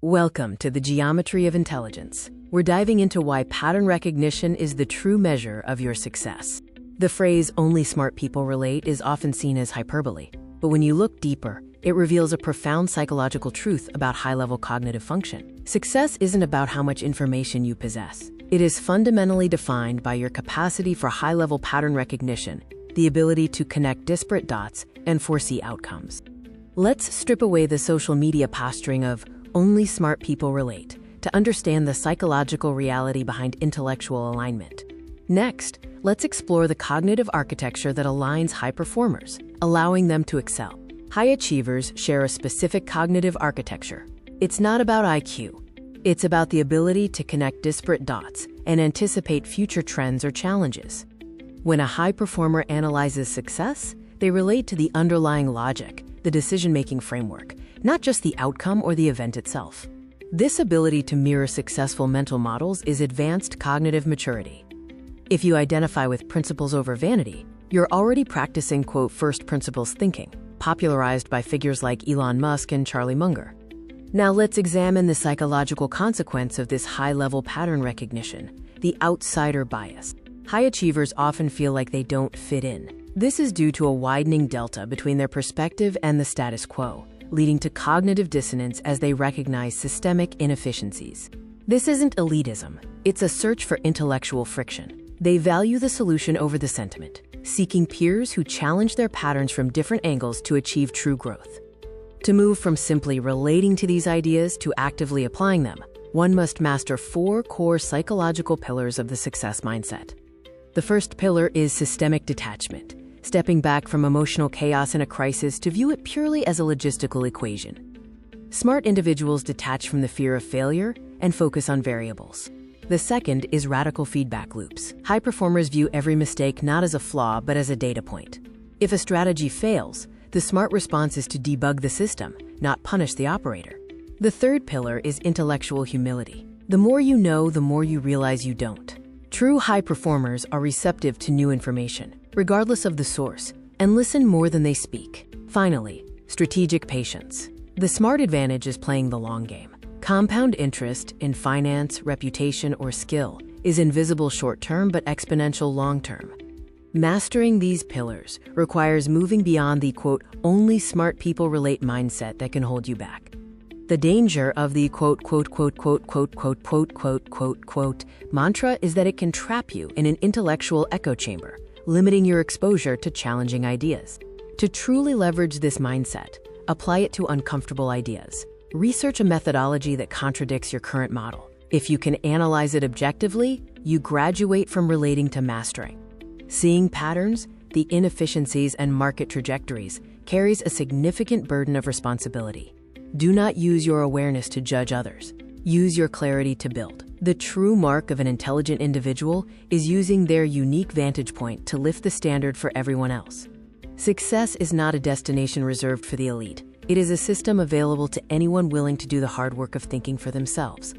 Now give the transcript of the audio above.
Welcome to the Geometry of Intelligence. We're diving into why pattern recognition is the true measure of your success. The phrase, "only smart people relate," is often seen as hyperbole, but when you look deeper, it reveals a profound psychological truth about high-level cognitive function. Success isn't about how much information you possess. It is fundamentally defined by your capacity for high-level pattern recognition, the ability to connect disparate dots and foresee outcomes. Let's strip away the social media posturing of "only smart people relate" to understand the psychological reality behind intellectual alignment. Next, let's explore the cognitive architecture that aligns high performers, allowing them to excel. High achievers share a specific cognitive architecture. It's not about IQ. It's about the ability to connect disparate dots and anticipate future trends or challenges. When a high performer analyzes success, they relate to the underlying logic, the decision-making framework, not just the outcome or the event itself. This ability to mirror successful mental models is advanced cognitive maturity. If you identify with principles over vanity, you're already practicing, quote, first principles thinking, popularized by figures like Elon Musk and Charlie Munger. Now let's examine the psychological consequence of this high-level pattern recognition, the outsider bias. High achievers often feel like they don't fit in. This is due to a widening delta between their perspective and the status quo, leading to cognitive dissonance as they recognize systemic inefficiencies. This isn't elitism, it's a search for intellectual friction. They value the solution over the sentiment, seeking peers who challenge their patterns from different angles to achieve true growth. To move from simply relating to these ideas to actively applying them, one must master 4 core psychological pillars of the success mindset. The first pillar is systemic detachment, stepping back from emotional chaos in a crisis to view it purely as a logistical equation. Smart individuals detach from the fear of failure and focus on variables. The second is radical feedback loops. High performers view every mistake not as a flaw, but as a data point. If a strategy fails, the smart response is to debug the system, not punish the operator. The third pillar is intellectual humility. The more you know, the more you realize you don't. True high performers are receptive to new information, regardless of the source, and listen more than they speak. Finally, strategic patience. The smart advantage is playing the long game. Compound interest in finance, reputation, or skill is invisible short-term but exponential long-term. Mastering these pillars requires moving beyond the, quote, "only smart people relate" mindset that can hold you back. The danger of the quote, quote, quote, quote, quote, quote, quote, quote, quote, quote mantra is that it can trap you in an intellectual echo chamber, limiting your exposure to challenging ideas. To truly leverage this mindset, apply it to uncomfortable ideas. Research a methodology that contradicts your current model. If you can analyze it objectively, you graduate from relating to mastering. Seeing patterns, the inefficiencies, and market trajectories carries a significant burden of responsibility. Do not use your awareness to judge others. Use your clarity to build. The true mark of an intelligent individual is using their unique vantage point to lift the standard for everyone else. Success is not a destination reserved for the elite. It is a system available to anyone willing to do the hard work of thinking for themselves.